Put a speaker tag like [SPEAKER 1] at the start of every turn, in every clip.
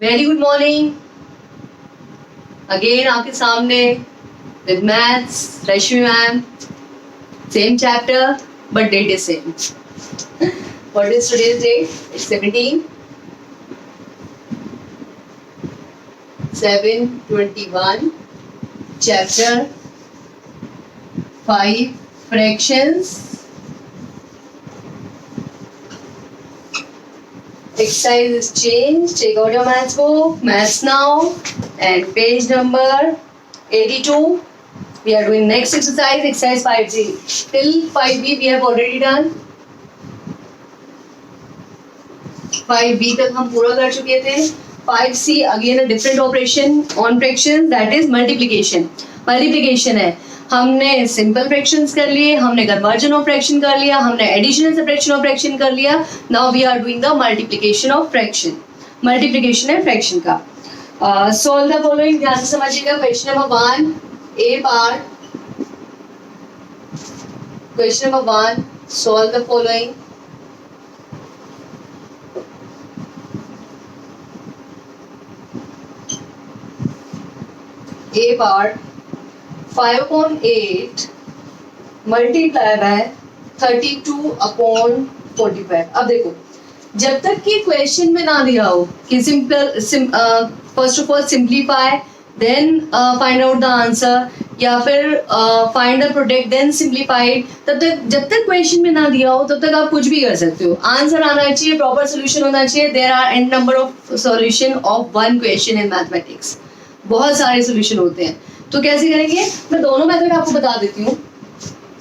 [SPEAKER 1] Very good morning again आपके सामने with maths Rashmi ma'am. Same chapter but date is same. What is today's date? It's 17/7/21. Chapter 5 fractions. Exercise is changed. Take out your maths book. Maths now. And page number 82. We are doing next exercise. Exercise 5G. Till 5B we have already done. 5B तक हम पूरा कर चुके थे. 5C again a different operation on fraction, that is multiplication. Multiplication है. हमने simple fractions कर लिए, हमने कन्वर्जन ऑफ फ्रैक्शन कर लिया, हमने addition and subtraction of fraction कर लिया. Now we are doing the multiplication of fraction. Multiplication है फ्रैक्शन का. Solve the following. ध्यान से समझिएगा. Question number 1 A part. Question number 1 solve the following. A part 5/8 multiply by 32/45. अब देखो, जब तक कि क्वेश्चन में ना दिया हो कि first of all simplify then find out the answer, या फिर find the product then simplified, तब तक जब तक क्वेश्चन में ना दिया हो तब तक आप कुछ भी कर सकते हो. आंसर आना चाहिए, प्रॉपर सोल्यूशन होना चाहिए. There are N number of solution of one question in mathematics. बहुत सारे सोल्यूशन होते हैं. तो कैसे करेंगे? मैं दोनों मेथड आपको बता देती हूँ.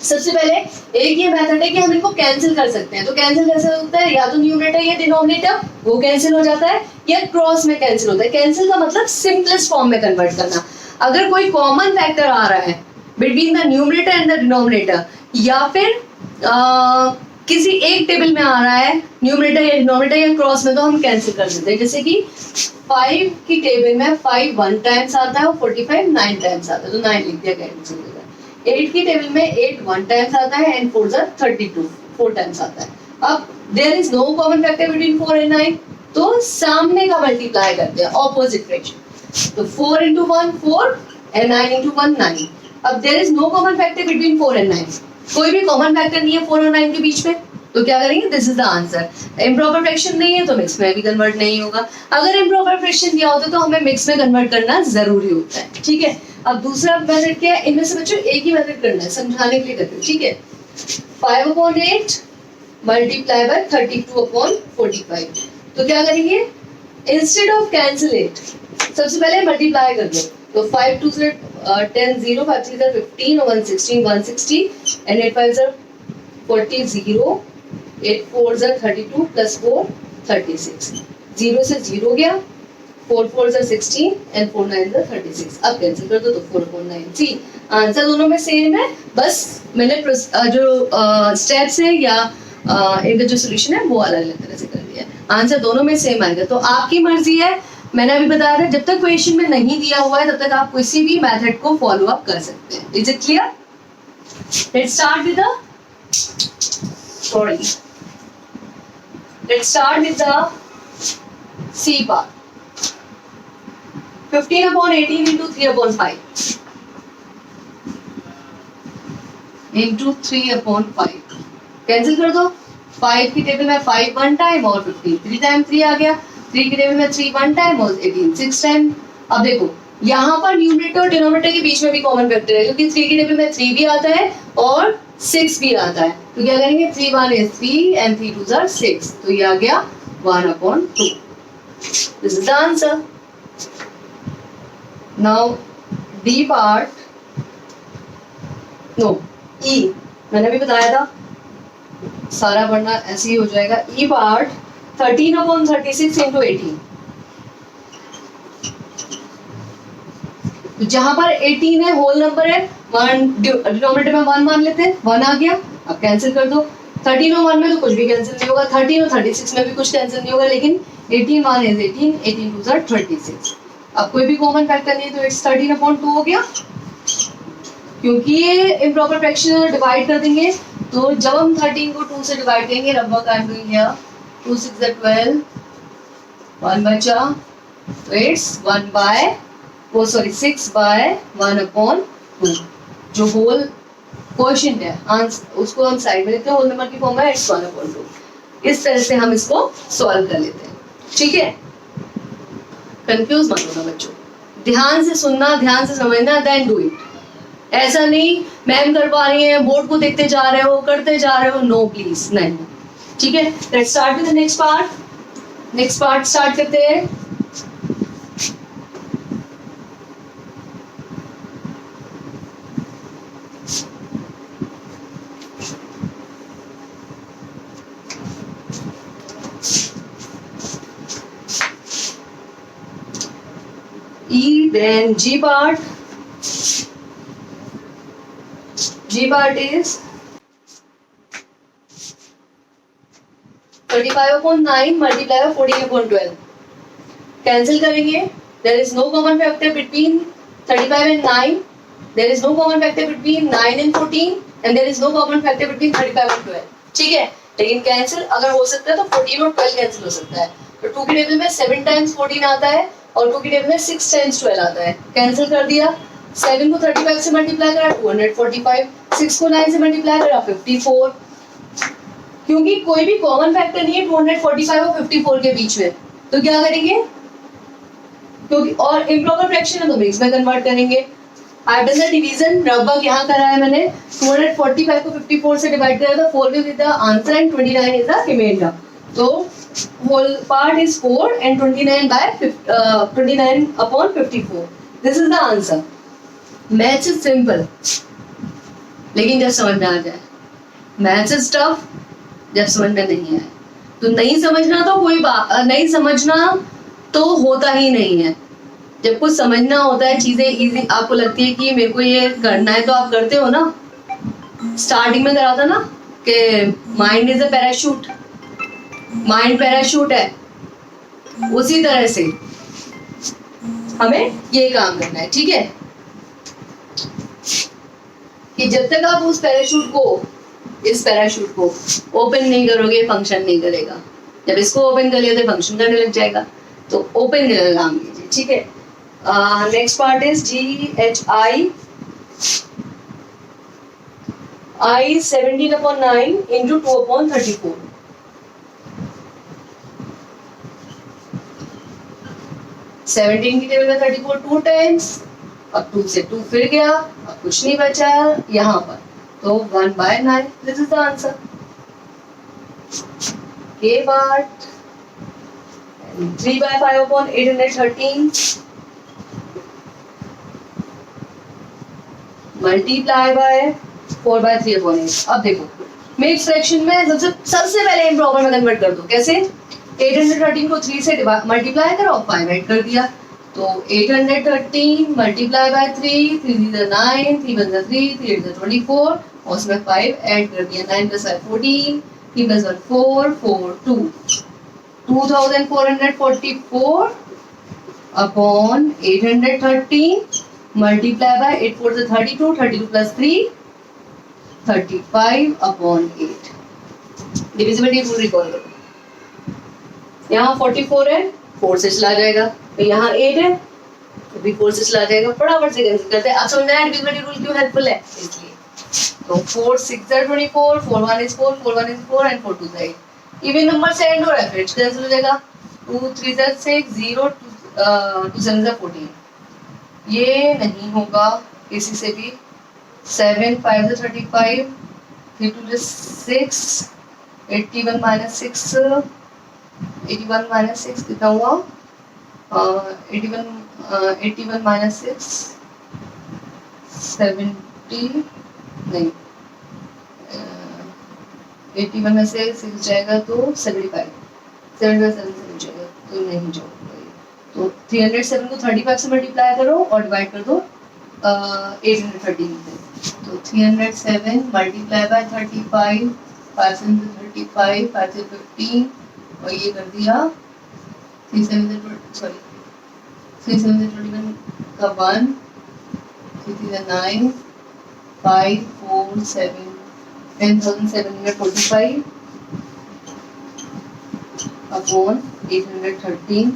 [SPEAKER 1] सबसे पहले एक ये मेथड है कि हम इनको कैंसिल कर सकते हैं. तो कैंसिल कैसे होता है? या तो न्यूमरेटर या डिनोमिनेटर वो कैंसिल हो जाता है, या क्रॉस में कैंसिल होता है. कैंसिल का मतलब सिंपलेस्ट फॉर्म में कन्वर्ट करना. अगर कोई कॉमन फैक्टर आ रहा है between the numerator and the denominator, या फिर किसी एक टेबल में आ रहा है न्यूमरेटर या डिनोमिनेटर या क्रॉस में, तो हम कैंसिल कर सकते हैं. जैसे कि 5 की टेबल में 5 1 टाइम्स आता है और 45 9 टाइम्स आता है, तो 9 लिख दिया कैंसिल हो गया. 8 की टेबल में 8 1 टाइम्स आता है एंड 4 32 4 टाइम्स आता है. अब there is no common factor between 4 and 9, तो सामने का मल्टीप्लाई करते हैं, ऑपोजिट फ्रैक्शन. तो 4 into 1 4 and 9 into 1 9. अब there is no common factor between 4 and 9. कोई भी कॉमन फैक्टर नहीं है 4 और 9 के बीच में, तो क्या करेंगे? This is the answer. Improper fraction नहीं है तो मिक्स में भी कन्वर्ट नहीं होगा. अगर इम्प्रॉपर फ्रैक्शन दिया होता तो हमें मिक्स में कन्वर्ट करना जरूरी होता है. ठीक है. अब दूसरा मेथड क्या है? इनमें से बच्चों एक ही मेथड करना है, समझाने के लिए करते हैं. ठीक है. 5/8 मल्टीप्लाई बाय 32/45. तो क्या करेंगे? इंस्टेड ऑफ कैंसिल इट, सबसे पहले मल्टीप्लाई कर दो. तो 5 2 10 0 5 3 15 और 116 160 एंड 8 5 40 0 8 4 32 प्लस 4 36. 0 से 0 गया, 4 4 16 एंड 4 9 36. अब कैंसिल कर दो तो 4/9. सी आंसर दोनों में सेम है, बस मैंने जो स्टेप्स है या इनका जो सोल्यूशन है वो अलग अलग तरह से कर दिया है. आंसर दोनों में सेम आएगा. तो आपकी मर्जी है. मैंने अभी बताया था जब तक क्वेश्चन में नहीं दिया हुआ है तब तक आप किसी भी मेथड को फॉलो अप कर सकते हैं. Is it clear? Let's start with the C part. 15/18 into 3/5 into 3/5. Cancel कर दो. 5 की टेबल में 5 1 टाइम और 15 3 टाइम 3 आ गया. 3 की टेबल में 3 1 टाइम और 18 6 टाइम. अब देखो यहाँ पर न्यूमरेटर और डिनोमिनेटर के बीच में भी कॉमन फैक्टर है, क्योंकि 3 की टेबल में 3 भी आता है और 6 भी आता है. तो क्या करेंगे? 3 1 is 3 and 3 2 are 6. तो ये आ गया 1/2. This is the answer. Now D part, no E, मैंने भी बताया था सारा पढ़ना ऐसे ही हो जाएगा. E part 13/36 into 18. तो जहां पर 18 है होल नंबर है, डिनोमिनेटर में 1 मान लेते हैं, 1 आ गया. अब कैंसिल कर दो. 13 और 1 में तो कुछ भी कैंसिल नहीं होगा, 13 और 36 में भी कुछ कैंसिल नहीं होगा, लेकिन 18 1 is 18 18 2 are 36. अब कोई भी कॉमन फैक्टर नहीं है तो इट्स 13/2 हो गया. क्योंकि ये इम्प्रॉपर फ्रैक्शन डिवाइड कर देंगे, तो जब हम 13 को 2 से डिवाइड करेंगे, रब work I am doing here, 2 6 12, 1 बचा तो इट्स 6/1/2 जो होल क्वोशिएंट है आंसर उसको हम साइड में लेते हैं, होल नंबर की फॉर्म है इट्स 1/2। इस तरह से हम इसको सॉल्व कर लेते हैं। ठीक है, कंफ्यूज मत होना बच्चों, ध्यान से सुनना, ध्यान से समझना, देन डू इट। ऐसा नहीं मैम करवा रही है बोर्ड को देखते जा रहे हो करते जा रहे हो, नो प्लीज नहीं। ठीक है, let's start with the next part. Next part start करते हैं। E then G part. G part is 35/9 multiplied by 14/12. Cancel करेंगे, there is no common factor between 35 and 9. There is no common factor between 9 and 14 and there is no common factor between 35 and 12. ठीक है, लेकिन cancel अगर हो सकता है तो 14 और 12 कैंसिल हो सकता है। तो 2 की टेबल में 7 टाइम्स 14 आता है और 2 की टेबल में 6 टाइम्स 12 आता है। कैंसिल कर दिया, 7 को 35 से मल्टीप्लाई करा 245, 6 को 9 से मल्टीप्लाई करा 54। क्योंकि कोई भी कॉमन फैक्टर नहीं है 245 और 54 के बीच में, तो क्या करेंगे, क्योंकि और इम्प्रॉपर फ्रैक्शन है तो मिक्स में कन्वर्ट करेंगे। आई डन द डिवीजन, रबक यहाँ करा है मैंने, 245 को 54 से डिवाइड करा था, 4 will be the answer and 29 is the remainder. तो whole part is 4 and 29/54. This is the answer. Maths is simple, लेकिन जब समझ में आ जाए, मैथ्स इज टफ जब समझ में नहीं आए। तो नहीं समझना तो कोई बात नहीं, समझना तो होता ही नहीं है। जब कुछ समझना होता है, चीजें इजी आपको लगती है कि मेरे को ये करना है तो आप करते हो ना। स्टार्टिंग में करा था ना कि mind is a parachute, mind parachute है, उसी तरह से हमें ये काम करना है। ठीक है, कि जब तक आप उस पैराशूट को, इस पैराशूट को ओपन नहीं करोगे फंक्शन नहीं करेगा। जब इसको ओपन कर लिया तो फंक्शन करने लग जाएगा। तो ओपन करके काम कीजिए। ठीक है, next part is GHI I 17/9 into 2/34। Seventeen की टेबल में 34 2 टाइम्स, अब 2 से 2 फिर गया, अब कुछ नहीं बचा यहाँ पर, तो 1/9। This is the answer. के पार्ट 3/5/813 मल्टीप्लाई बाय 4/3/8। अब देखो मिक्स फ्रैक्शन में सबसे पहले इम्प्रॉपर में कन्वर्ट कर दो। कैसे, 813 को 3 से मल्टीप्लाई करो, 5 ऐड कर दिया, तो 813 मल्टीप्लाई बाय 3, 3 9, 3 1 3, 3 8 24, और उसमें 5 ऐड कर दिया, 9 + 5 14, 3 + 1 4, 4 2, 2444 upon 813 multiply by 8 4 32, 32 + 3 35 upon 8। Divisibility rule recall करो। यहाँ 44 है, 4 से चला जाएगा, तो यहाँ 8 है तो भी 4 से चला जाएगा, फटाफट से कैंसिल करते हैं। अब समझ में आया डिविजिबिलिटी रूल क्यों हेल्पफुल है, इसलिए। तो 4 6 24, 4 1 is 4, 4 1 is 4 and 4 2 is 8। Even number से एंड हो रहा है, फिर कैंसिल हो जाएगा। 2 3 6, 0 2 7 14, ये नहीं होगा किसी से भी। 7 5 35, 3 2 6, 81 - 6, 81 - 6 कितना हुआ, 81 - 6 70 नहीं, 81 में से 6 जाएगा तो 75, 75 से जाएगा तो नहीं जाएगा। तो 307 को 35 से मल्टीप्लाई करो और डिवाइड कर दो 813 से। तो 307 मल्टीप्लाई बाय 35, 5 से 35, 5 से 15, और ये कर दिया 3 7 21 का 1, 3 9, 5 4 7, 10,745 अपॉन 813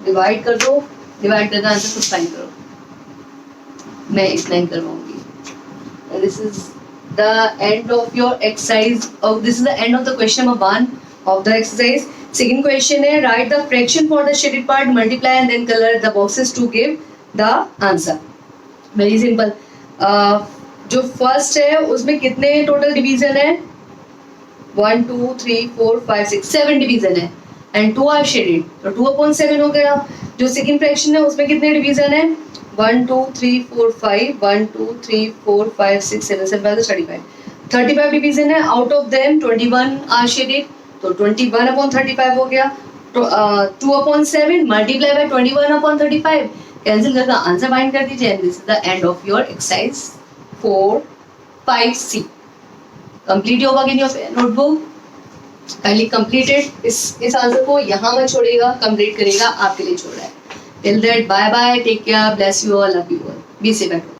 [SPEAKER 1] डिवाइड कर दो, डिवाइड करके आंसर खुद फाइंड करो, मैं इतना ही करवाऊंगी। This is the end of your exercise, और this is the end of the question number 1 of the exercise. Second question है write the fraction for the shaded part, multiply and then colour the boxes to give the answer. Very simple. जो first है उसमें कितने total division है? 1 2 3 4 5 6 7 division है and 2 are shaded, तो 2/7 हो गया। जो सेकंड फ्रैक्शन है उसमें कितने डिवीजन है? 1 2 3 4 5 1 2 3 4 5 6 7 7 35 डिवीजन है। Out of them 21 are shaded, तो 21/35 हो गया। तो 2/7 मल्टीप्लाई बाय 21/35, कैंसिल करके आंसर फाइंड कर दीजिए। And this is the end of your exercise 4-5C। Complete होगा कि नहीं नोटबुक? Kindly completed. इस आंसर को यहाँ मत छोड़िएगा, कंप्लीट करिएगा, आपके लिए छोड़ रहा है। Till that bye bye, take care, bless you all, love you all, be safe at home.